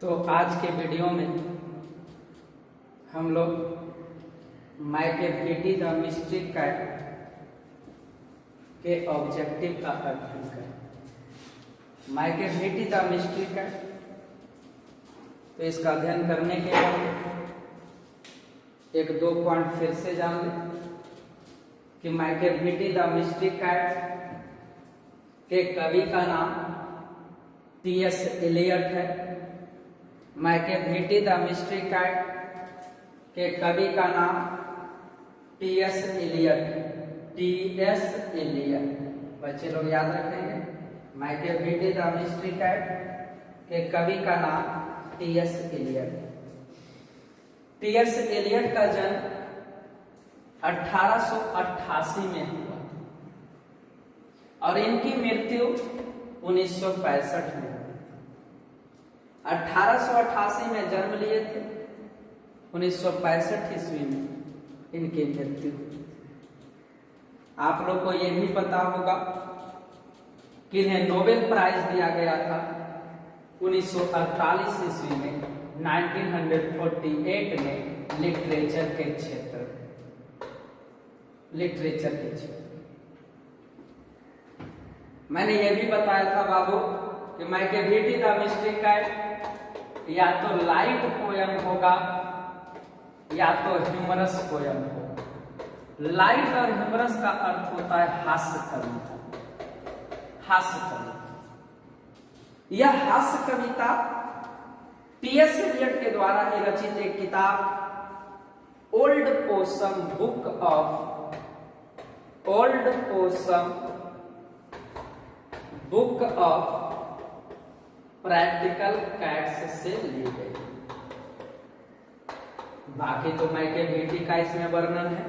तो आज के वीडियो में हम लोग माइकेलिटी द मिस्ट्री कैट के ऑब्जेक्टिव का अध्ययन करें। माइकेलिटी द मिस्ट्री कैट, तो इसका अध्ययन करने के बाद एक दो पॉइंट फिर से जान लें कि माइकेलिटी द मिस्ट्री कैट के कवि का नाम टी.एस. एलियट है। माइकेलिटी द मिस्ट्री कैट के कवि का नाम टी.एस. एलियट। टी.एस. एलियट बच्चे लोग याद रखेंगे। माइकेलिटी द मिस्ट्री कैट के कवि का नाम टी.एस. एलियट। टी.एस. एलियट का जन्म 1888 में हुआ और इनकी मृत्यु 1965 में। 1888 में जन्म लिए थे, 1965 ईस्वी में इनकी मृत्यु। आप लोग को यह भी पता होगा कि इन्हें नोबेल प्राइज दिया गया था 1948 ईस्वी में, 1948 में लिटरेचर के क्षेत्र मैंने यह भी बताया था बाबू कि माइकेलिटी द मिस्ट्री कैट या तो लाइट पोयम होगा या तो ह्यूमरस पोयम होगा। लाइट और ह्यूमरस का अर्थ होता है हास्य कविता। हास्य कविता, यह हास्य कविता टी.एस. एलियट के द्वारा ही रचित एक किताब old possum book of practical cats से ली गई। बाकी तो माइकेलिटी का इसमें वर्णन है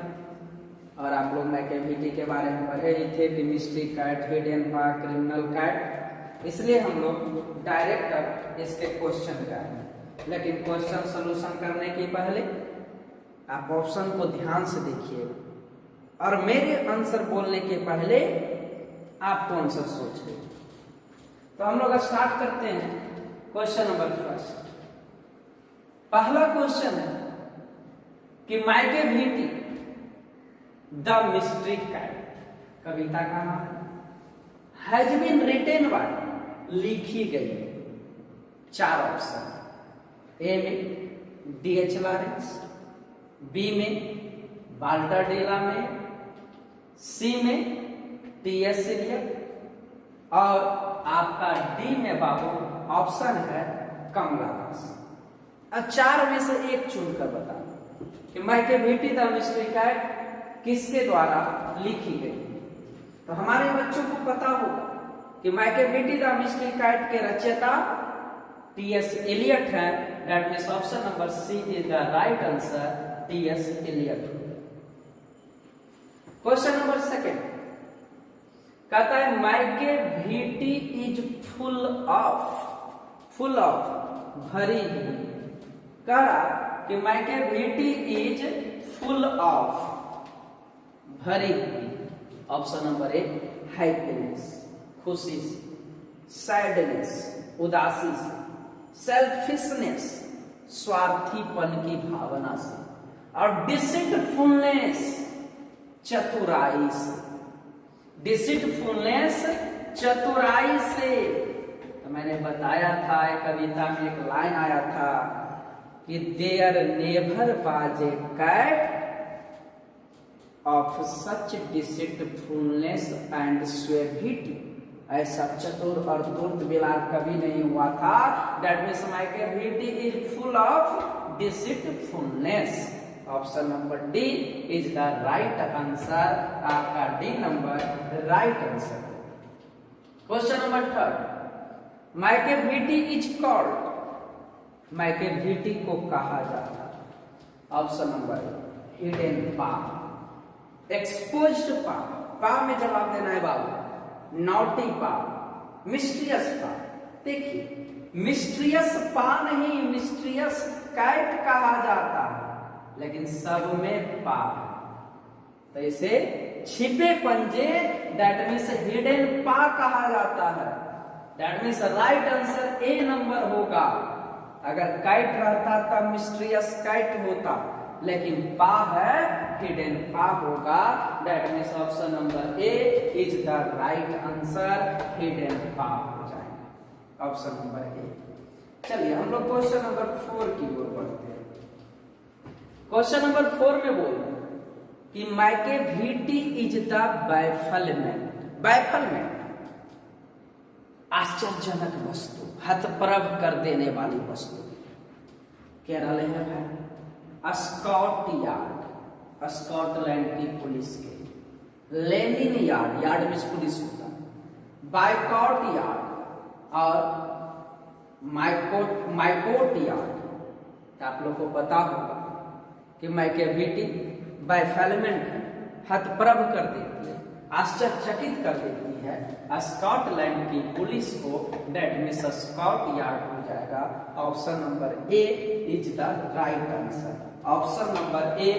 और आप लोग माइकेलिटी के बारे में पढ़े ही थे कि mystery cat, hidden park, criminal cat, इसलिए हम लोग डायरेक्ट इसके क्वेश्चन करेंगे। लेकिन क्वेश्चन सोल्यूशन करने के पहले आप ऑप्शन को ध्यान से देखिए और मेरे आंसर बोलने के पहले आपको आंसर सोच लीजिए। तो हम लोग स्टार्ट करते हैं क्वेश्चन नंबर फर्स्ट। पहला क्वेश्चन है कि माइकेलिटी द मिस्ट्री कैट कविता का नाम हैज बीन रिटेन बाय, लिखी गई। चार ऑप्शन, ए में डी.एच. लॉरेंस, बी में वाल्टर डेलामे, सी में टी.एस. एलियट और आपका डी में बाबू ऑप्शन है कमला दास। चार में से एक चुनकर बता कि माइकेलिटी द मिस्ट्री कैट किसके द्वारा लिखी गई। तो हमारे बच्चों को पता होगा कि माइकेलिटी द मिस्ट्री कैट के रचयिता टी.एस. एलियट है। That means option number C is the right answer, TS. Eliot. Question number second कहता है माइकेलिटी इज फुल ऑफ भरी हुई। कह रहा कि माइकेलिटी इज फुल ऑफ भरी हुई। ऑप्शन नंबर ए हैप्पीनेस, खुशी से, सैडनेस, उदासी से, सेल्फिशनेस, स्वार्थीपन की भावना से और डिसीटफुलनेस, चतुराई से। डिसीटफुलनेस, चतुराई से। तो मैंने बताया था एक कविता में एक लाइन आया था कि there never was a cat of such deceitfulness and suavity. ऐसा चतुर और धूर्त बिलार कभी नहीं हुआ था। That means Macavity is full of deceitfulness. Option number D is the right answer. आपका D number right answer. Question number third, Macavity is called, Macavity को कहा जाता है। Option number hidden palm, exposed palm, palm में जवाब देना है बाबू, नॉटी पाम, मिस्ट्रियस पाम। देखिए मिस्ट्रियस पाम नहीं, मिस्ट्रियस कैट कहा जाता है, लेकिन सब में पा है। तो इसे छिपे पंजे, दैट मीन्स हिडन पा कहा जाता है। That means right answer A number होगा। अगर काइट रहता तब मिस्ट्रियस काइट होता, लेकिन पा है हिडन पा होगा। That means option number A is the right answer, hidden पा हो जाएगा ऑप्शन नंबर ए। चलिए हम लोग क्वेश्चन नंबर 4 की ओर बढ़ते हैं। क्वेश्चन नंबर 4 में बोल कि माइकेविटी इज द बाइफलमेंट। बाइफलमेंट आश्चर्यजनक वस्तु, हतप्रभ कर देने वाली वस्तु। केरल है भाई स्कॉट यार्ड, स्कॉटलैंड की पुलिस के, लेनिन यार्ड, यार्ड में पुलिस होता है, बाइकॉट यार्ड और माइकोट यार्ड। आप लोग को पता होगा कि माइकेविटी बाइफलमेंट है, हतप्रभ कर देती है, आश्चर्यचकित कर देती है स्कॉटलैंड की पुलिस को। दैट मीन्स स्कॉट यार्ड हो जाएगा। Option number A is the right answer, option number A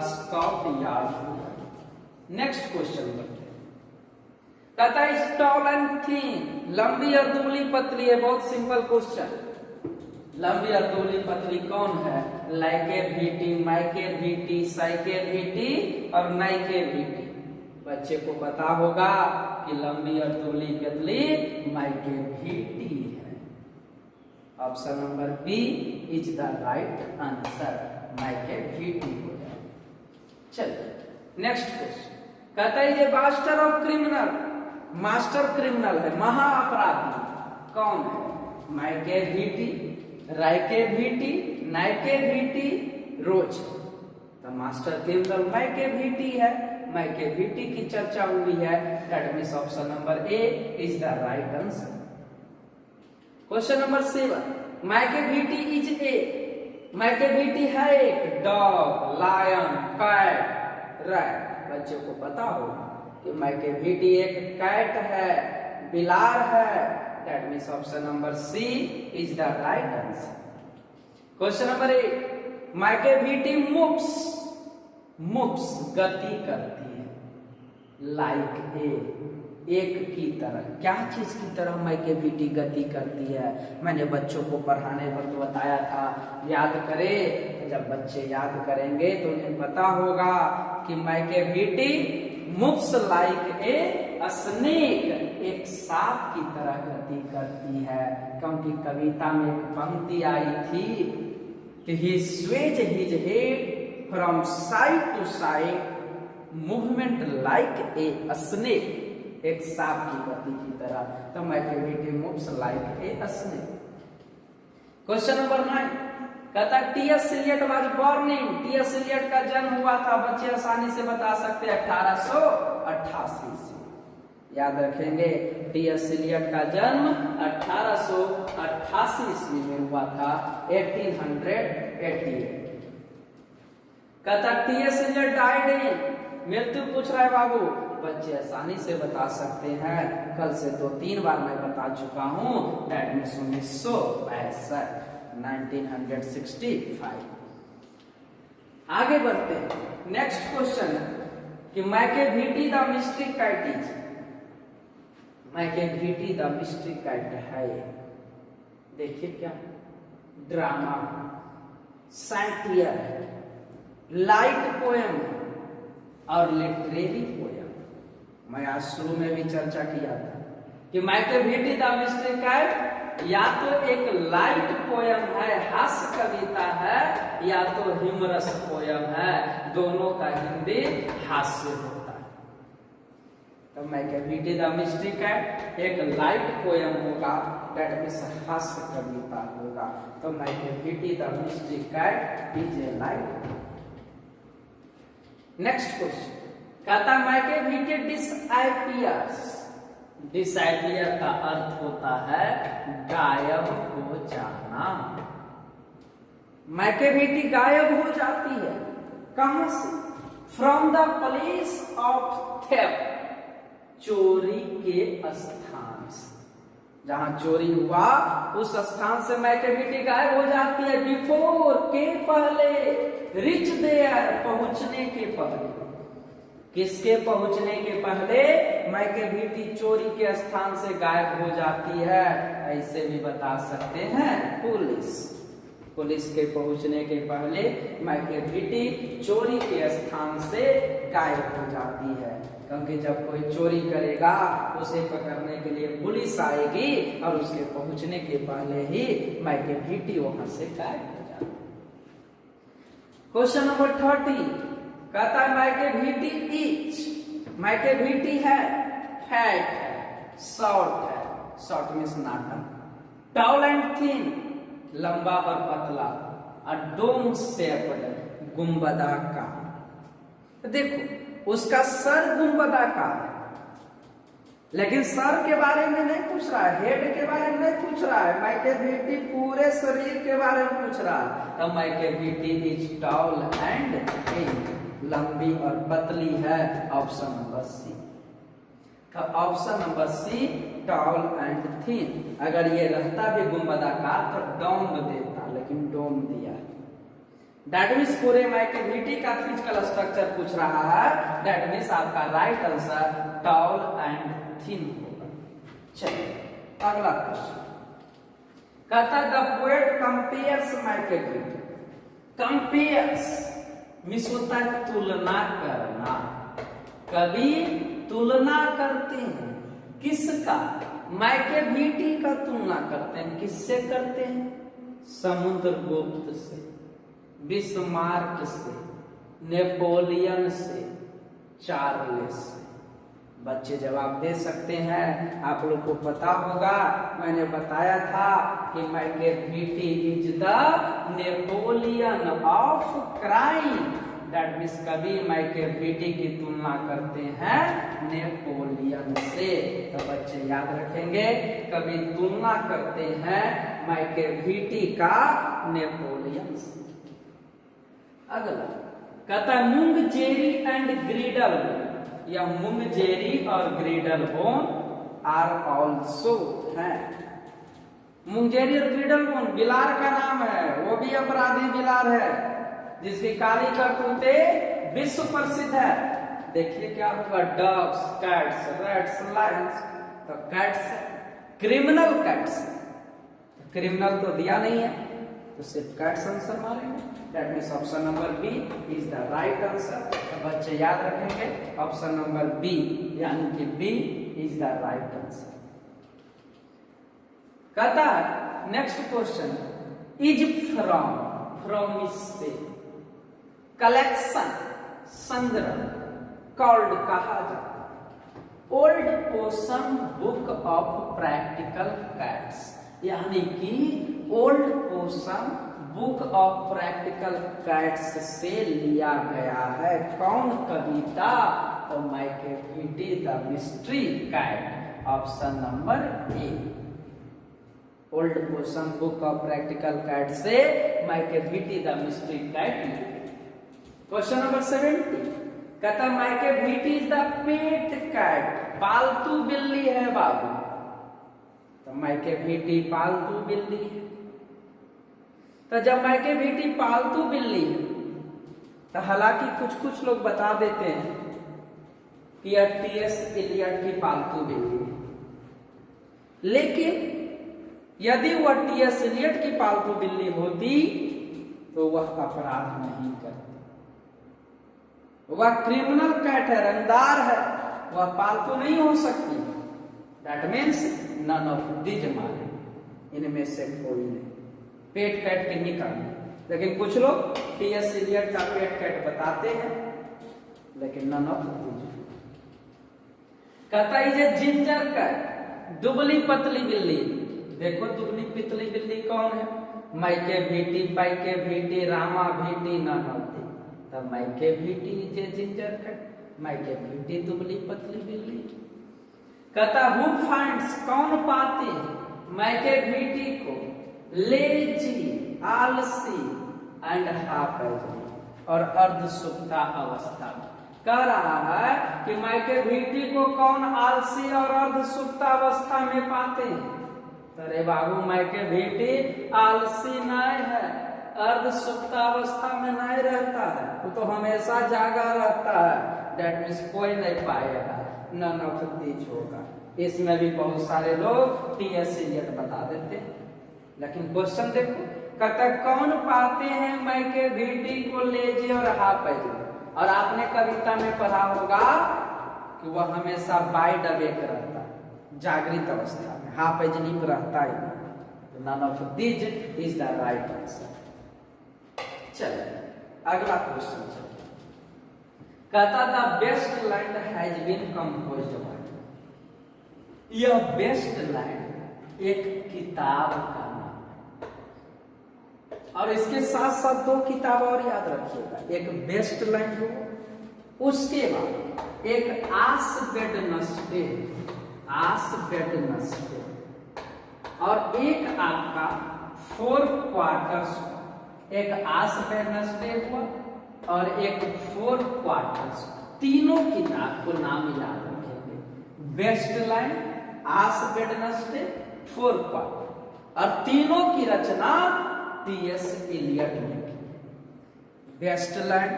Scott Yard हो जाएगा। नेक्स्ट क्वेश्चन बढ़ते हैं। कहता है टॉल एंड थिन, लंबी और दुबली पतली है। बहुत सिंपल क्वेश्चन, लंबी और दुबली पतली कौन है? लाइकेविटी, माइकेविटी, साइकेविटी और नाइकेविटी। बच्चे को पता होगा कि लंबी और दुबली पतली माइकेविटी है। Option number B is the right answer, Macavity हो जाए। चलिए नेक्स्ट क्वेश्चन। कहता है ये master of criminal, master criminal है, महाअपराधी कौन है? माइकेविटी, राइकेविटी, नाइकेविटी, रोज। तो मास्टर क्रिमिनल माइकेविटी है, माइकेविटी की चर्चा हुई है। That means option number A is the right answer. Question number 7, Macavity is a, Macavity है एक डॉग, लायन, कैट, रैट। बच्चे को पता होगा कि माइकेविटी एक कैट है, बिलार है। That means option number C is the right answer. Question number 8, Macavity moves, moves गति करती है, लाइक ए, एक की तरह। क्या चीज की तरह माइकेविटी गति करती है? मैंने बच्चों को पढ़ाने वक्त बताया था, याद करे। जब बच्चे याद करेंगे तो उन्हें पता होगा कि माइकेविटी मूव्स लाइक ए स्नेक, एक सांप की तरह गति करती है। क्योंकि कविता में एक पंक्ति आई थी कि he sways his head from side to side, movement like a snake, एक सांप की गति की तरह। तो Macavity moves like a snake. Question number 9, कहता T S. Eliot was born in, T S. Eliot का जन्म हुआ था, बच्चे आसानी से बता सकते हैं 1888 से। याद रखेंगे टी.एस. इलियट का जन्म 1888 ईस्वी में हुआ था, 1888। कहता टी.एस. इलियट डाइड इन, मृत्यु पूछ रहा है बाबू, बच्चे आसानी से बता सकते हैं, कल से 2-3 बार मैं बता चुका हूं। That means 1965, 1965। आगे बढ़ते हैं। नेक्स्ट क्वेश्चन कि Macavity the mystery cat is, Macavity the mystery cat है, देखिए क्या, ड्रामा, सैटियर, लाइट पोएम और लिटरेरी पोएम। मैं आज शुरू में भी चर्चा किया था कि माइकेविटी द मिस्ट्री काइट या तो एक लाइट पोयम है, हास्य कविता है, या तो ह्यूमरस पोयम है। दोनों का हिंदी हास्य होता है। तो माइकेविटी द मिस्ट्री काइट एक लाइट पोयम होगा, दैट मीन्स हास्य कविता होगा। तो Macavity the mystery cat is a light. Next question, कहता माइकेविटी डिसअपियर्स, डिसअपियर का अर्थ होता है गायब हो जाना। माइकेविटी गायब हो जाती है, कहां से? From the place of theft, चोरी के स्थान से। जहां चोरी हुआ उस स्थान से माइकेविटी गायब हो जाती है। बिफोर के पहले, रिच देयर पहुंचने के पहले। किसके पहुंचने के पहले? माइकेविटी चोरी के स्थान से गायब हो जाती है। ऐसे भी बता सकते हैं पुलिस। पुलिस के पहुंचने के पहले मायके बेटी चोरी के स्थान से गायब हो जाती है, क्योंकि जब कोई चोरी करेगा उसे पकड़ने के लिए पुलिस आएगी और उसके पहुंचने के पहले ही मायके बेटी वहां से गायब हो जाती है। क्वेश्चन नंबर 30 कहता है मायके बेटी इज, मायके बेटी है, फैट है, शॉर्ट है, शॉर्ट मीन्स नाटा, टॉल एंड थिन, लंबा और पतला, और डोम शेप्ड, गुंबदाकार। देखो उसका सर गुंबदाकार है, लेकिन सर के बारे में नहीं पूछ रहा है, हेड के बारे में नहीं पूछ रहा है, मायके बेटी पूरे शरीर के बारे में पूछ रहा है। तो मायके बेटी इज टॉल एंड थिन, लंबी और पतली है, option number C. Option number C tall and thin. अगर ये रहता भी गुंबदाकार तो डोम देता, लेकिन डोम दिया। दैट मीन्स पूरे मायके बेटी का फिजिकल स्ट्रक्चर पूछ रहा है, दैट मीन्स आपका right answer toll and thin होगा। चलिए अगला क्वेश्चन कहता द पोएट कंपेयर्स मायके बेटी। कंपेयर्स मीन्स होता है तुलना करना। कवि तुलना करते हैं, किसका? मायके बेटी का तुलना करते हैं। किससे करते हैं? समुद्रगुप्त से, बिस्मार्क से, नेपोलियन से, चार्लेस से। बच्चे जवाब दे सकते हैं। आप लोग को पता होगा, मैंने बताया था कि मायके बेटी is the Napoleon of crime. That means कभी मायके बेटी की तुलना करते हैं नेपोलियन से। तो बच्चे याद रखेंगे, कभी तुलना करते हैं मायके बेटी का नेपोलियन से। अगला कहता है मूंग जेरी एंड ग्रीडल, या मूंग जेरी और ग्रीडल बोन आर ऑल्सो है। मूंगजेरी और ग्रीडल बोन बिलार का नाम है, वो भी अपराधी बिलार है जिसकी काली करतूतें विश्व प्रसिद्ध है। देखिए क्या होगा, डॉग्स, कैट्स, रैट्स, लायंस। तो कैट्स क्रिमिनल कैट्स, क्रिमिनल तो दिया नहीं है, तो सिर्फ कैट्स आंसर मारेंगे। That means option number B is the right answer. तो बच्चे याद रखेंगे ऑप्शन नंबर बी, यानी कि B is the right answer. कहता है next question, is from, from इससे, कलेक्शन संग्रह, कॉल्ड कहा जाता है। Old portion book of practical cats, यानी कि old portion book of practical cats से लिया गया है। कौन कविता? तो Macavity the mystery cat, option number A. Old portion book of practical cat से Macavity the mystery cat. Question number 70 कहता मायके बेटी इज द पेट कैट, पालतू बिल्ली है बाबू। तो मायके बेटी पालतू बिल्ली है। तो जब मायके बेटी पालतू बिल्ली है, तो हालांकि कुछ कुछ लोग बता देते हैं कि यह टी.एस. इलियट की पालतू बिल्ली है, लेकिन यदि वह टी.एस. इलियट की पालतू बिल्ली होती तो वह अपराध नहीं करती। वह क्रिमिनल कैट है, रंगदार है, वह पालतू नहीं हो सकती। That means none of these मारे, इनमें से कोई नहीं। पेट कैट के निकल, लेकिन कुछ लोग टी.एस. इलियट का पेट कैट बताते हैं, लेकिन नन ऑफ दीज। कहता है ये जिंजर कैट, दुबली पतली बिल्ली। देखो दुबली पतली बिल्ली कौन है? मायके बेटी, पायके बेटी, रामा बेटी, नन ऑफ दीज। तो मायके बेटी जे जिंजर कैट, मायके बेटी दुबली पतली बिल्ली। कहता हु फाइंड्स, कौन पाती है मायके बेटी को लेजी, आलसी एंड हाफिज, और अर्धसुप्ता अवस्था। कह रहा है कि मायके बेटी को कौन आलसी और अर्धसुप्ता अवस्था में पाते हैं? अरे बाबू मायके बेटी आलसी नहीं है, अर्धसुप्तावस्था में नहीं रहता है, वो तो हमेशा जागा रहता है। दैट मीन्स कोई नहीं पाएगा, नन ऑफ दीज होगा। इसमें भी बहुत सारे लोग टी.एस. इलियट बता देते हैं, लेकिन क्वेश्चन देखो, कहता कौन पाते हैं मैकेभिटी को लेजे और हाफेज में। और आपने कविता में पढ़ा होगा कि वह हमेशा वाइड अवेक रहता है, जागृत अवस्था में, हाफेज लीप रहता ही नहीं। None of this is the right answer. चलिए अगला क्वेश्चन चलिए। कहता the best land has been composed by. यह बेस्ट लैंड एक किताब का नाम है, और इसके साथ साथ दो किताब और याद रखिएगा, एक बेस्ट लैंड हो, उसके बाद एक आस वेडनसडे, आस वेडनसडे, और एक आपका फोर क्वार्टर्स, एक आस वेडनसडे हुआ और एक फोर क्वार्टर्स। तीनों किताब को नाम याद रखेंगे, बेस्ट लैंड, आस वेडनसडे, फोर क्वार्टर, और तीनों की रचना टी.एस. इलियट ने की। बेस्ट लैंड,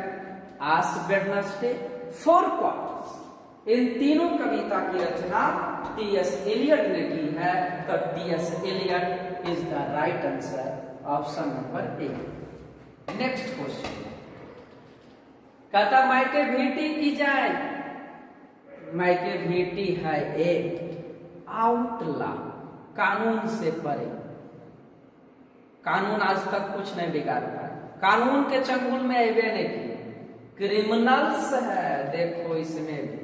आस वेडनसडे, फोर क्वार्टर्स, इन तीनों कविता की रचना टी.एस. इलियट ने की है। तो TS. Eliot is the right answer, option number A. Next question कहता मैकेभिटी इज एन, मैकेभिटी है एक आउटला, कानून से परे। कानून आज तक कुछ नहीं बिगाड़ पाया, कानून के चंगुल में अबे नहीं किए। क्रिमिनल्स है, देखो इसमें भी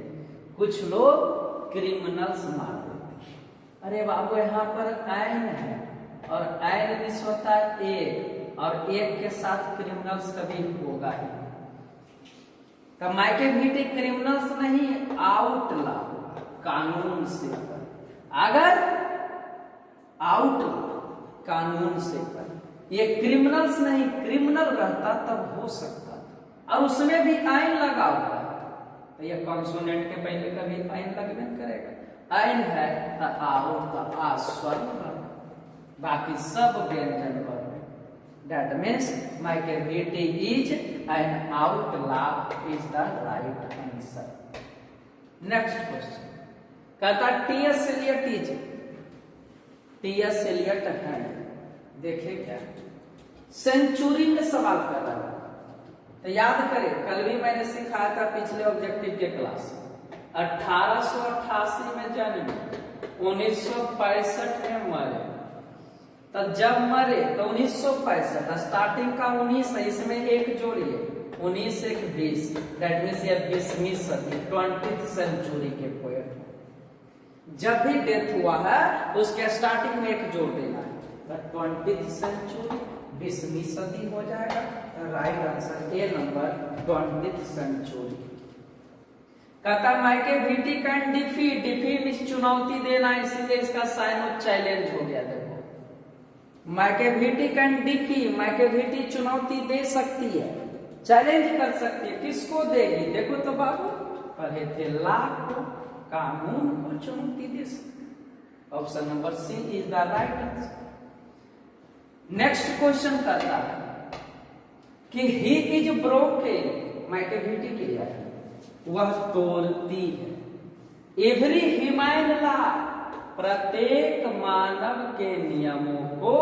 कुछ लोग क्रिमिनल्स मार देते। अरे बाबू यहाँ पर आइन है, और आइन मिस होता है एक, और एक के साथ क्रिमिनल्स कभी होगा ही। तो मैकेभिटी क्रिमिनल्स नहीं, आउटला, कानून से पर। अगर आउटला कानून से पर, ये क्रिमिनल्स नहीं, क्रिमिनल रहता तब हो सकता था, और उसमें भी आइन लगा हुआ है। तो ये कॉन्सोनेंट के पहले कभी आइन लगने करेगा। आइन है तो आओ तो आ स्वर, बाकी सब व्यंजन वर्ण। That means Macavity is an outlaw is the right answer. Next question कहता T S. Eliot is, T S. Eliot है, देखिए क्या सेंचुरी में सवाल कर रहा है। तो याद करें, कल भी मैंने सिखाया था पिछले ऑब्जेक्टिव के क्लास। 1888 में जन्म, 1965 में मरे। तो जब मरे तो 1965, स्टार्टिंग का 19 है, इसमें एक जोड़िए, 19 एक 20, दैट मीन्स ये 20वीं सदी, 20th सेंचुरी के पोएट। जब भी डेथ हुआ है उसके स्टार्टिंग में एक जोड़ देना है, तो 20th सेंचुरी, 20वीं सदी हो जाएगा। तो right answer A number, 20th century. कहता Macavity can defeat, defeat means चुनौती देना, इसलिए इसका साइन चैलेंज हो गया। देखो मैकेभिटी कैन डिफी, मैकेभिटी चुनौती दे सकती है, चैलेंज कर सकती है। किसको देगी? देखो तो बाबू पढ़े थे, ला को, कानून को चुनौती दे सकती। Option number C is the right answer. Next question करता है कि ही इज ब्रोकन, मैकेभिटी क्रिया है, वह तोड़ती है। एवरी ह्यूमन लॉ, प्रत्येक मानव के नियमों को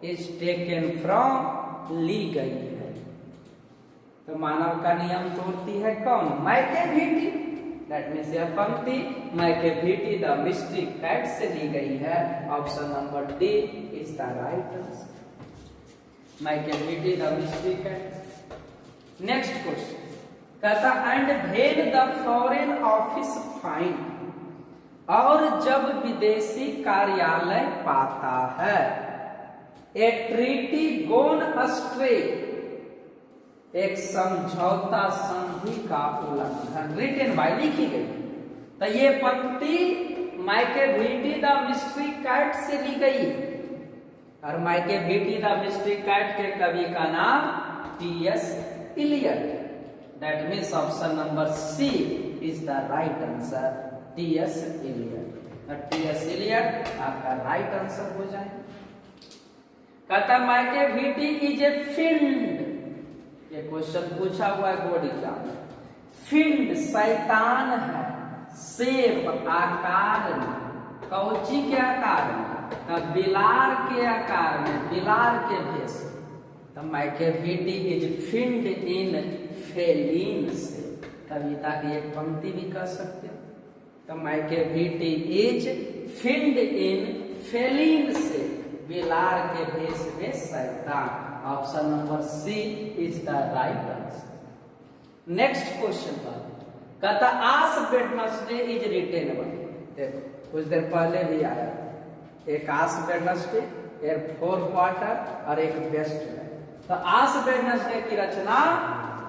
इज टेकन फ्रॉम, ली गई है। तो मानव का नियम तोड़ती है कौन? मैकेभिटी। दैट मीन्स यह पंक्ति मैकेभिटी द मिस्ट्री कैट से ली गई है। Option number D is the right answer, Macavity the mystery cat. Next question कहता and when the foreign office find, और जब विदेशी कार्यालय पाता है ए ट्रीटी गोन अस्ट्रे, एक समझौता संधि का उल्लंघन, रिटन बाय, लिखी गई। तो ये पंक्ति मैकेभिटी द मिस्ट्री कैट से ली गई, और मैकेभिटी द मिस्ट्री कैट के कवि का नाम TS. Eliot. That means option number C is the right answer, TS. Eliot. TS. Eliot आपका राइट आंसर हो जाए। कहता मैकेभिटी इज ए फिंड, ये क्वेश्चन पूछा हुआ है बोर्ड एग्जाम में। फिंड शैतान है, शेप आकार में, कौची के आकार में, तब बिलार के आकार में, बिलार के भेष। तब Macavity is fiend in feline से, कविता की एक पंक्ति भी कह सकते हो। तब Macavity is fiend in feline से, बिलार के भेष में शैतान। Option number C is the right answer. Next question कहता Ash Wednesday is written by, देखो कुछ देर पहले भी आया, एक आस वेडनेसडे, एक 4 क्वार्टर और एक बेस्ट है। तो आस वेडनेसडे की रचना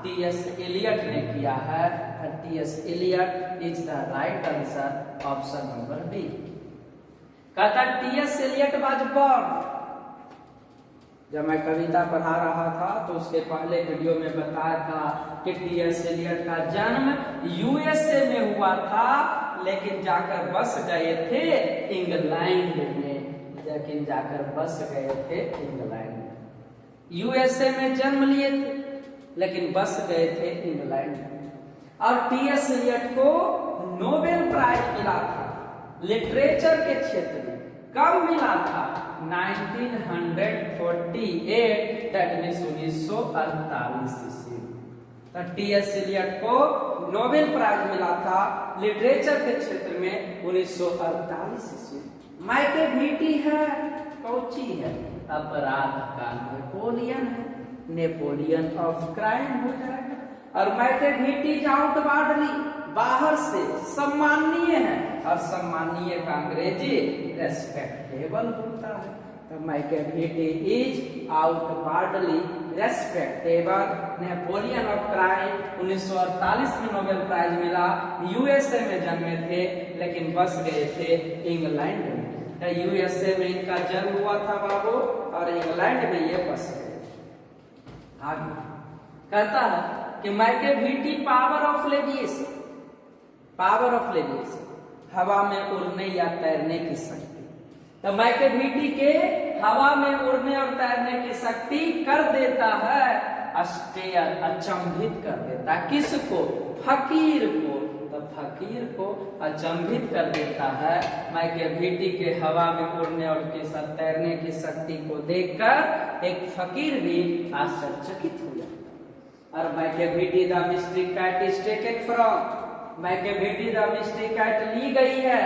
टी.एस. एलियट ने किया है। TS. Eliot is the right answer, option number B. कहता टी.एस. एलियट वाज बोर्न, जब मैं कविता पढ़ा रहा था तो उसके पहले वीडियो में बताया था कि टी.एस. एलियट का जन्म यूएसए में हुआ था, लेकिन जाकर बस गए थे इंग्लैंड में, लेकिन जाकर बस गए थे इंग्लैंड में। यूएसए में जन्म लिए थे लेकिन बस गए थे इंग्लैंड में। और टी.एस. एलियट को नोबेल प्राइज मिला था लिटरेचर के क्षेत्र में। कब मिला था? 1948, दैट मीन्स 1948 ईस्वी। तो टी.एस. एलियट को नोबेल प्राइज मिला था लिटरेचर के क्षेत्र में 1948 ईस्वी। माई कैविटी है, कौची है? अपराध का नेपोलियन है, नेपोलियन ऑफ क्राइम हो जाएगा। और माई कैविटी आउटवार्डली, बाहर से सम्माननीय है, और सम्माननीय का अंग्रेजी रेस्पेक्टेबल होता है। तो Macavity is outwardly respectable. Napoleon of crime 1948 में नोबेल प्राइज मिला, यूएसए में जन्मे थे लेकिन बस गए थे इंग्लैंड में। तो यूएसए में इनका जन्म हुआ था बाबू, और इंग्लैंड में ये बस गए। आगे कहता है कि Macavity power of levitation, power of levitation, हवा में उड़ने या तैरने की शक्ति। तो माई कैविटी के हवा में उड़ने और तैरने की शक्ति कर देता है अस्टेयर, अचंभित कर देता है। किसको? फकीर को। तो फकीर को अचंभित कर देता है। माई कैविटी के हवा में उड़ने और के साथ तैरने की शक्ति को देखकर एक फकीर भी आश्चर्यचकित हो जाता है। और Macavity the mystery cat is taken from, Macavity the mystery cat ली गई है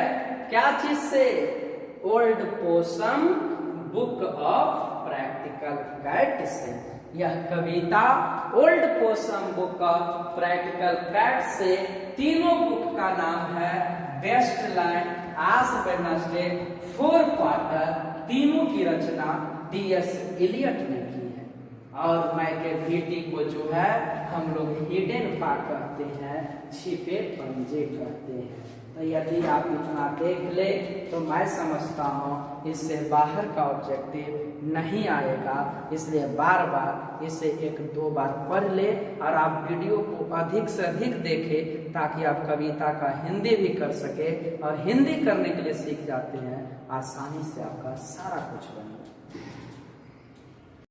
क्या चीज से? Old possum book of practical cat से। यह कविता old possum book of practical cat से, तीनों बुक का नाम है waste land, Ash Wednesday, 4 quarter, तीनों की रचना टी.एस. एलियट ने की है। और माई कैविटी को जो है हम लोग हिडन पार्ट कहते हैं, छिपे पंजे कहते हैं। तो यदि आप इतना देख ले तो मैं समझता हूँ इससे बाहर का ऑब्जेक्टिव नहीं आएगा। इसलिए बार बार इसे 1-2 बार पढ़ ले और आप वीडियो को अधिक से अधिक देखें, ताकि आप कविता का हिंदी भी कर सके। और हिंदी करने के लिए सीख जाते हैं, आसानी से आपका सारा कुछ बनेगा।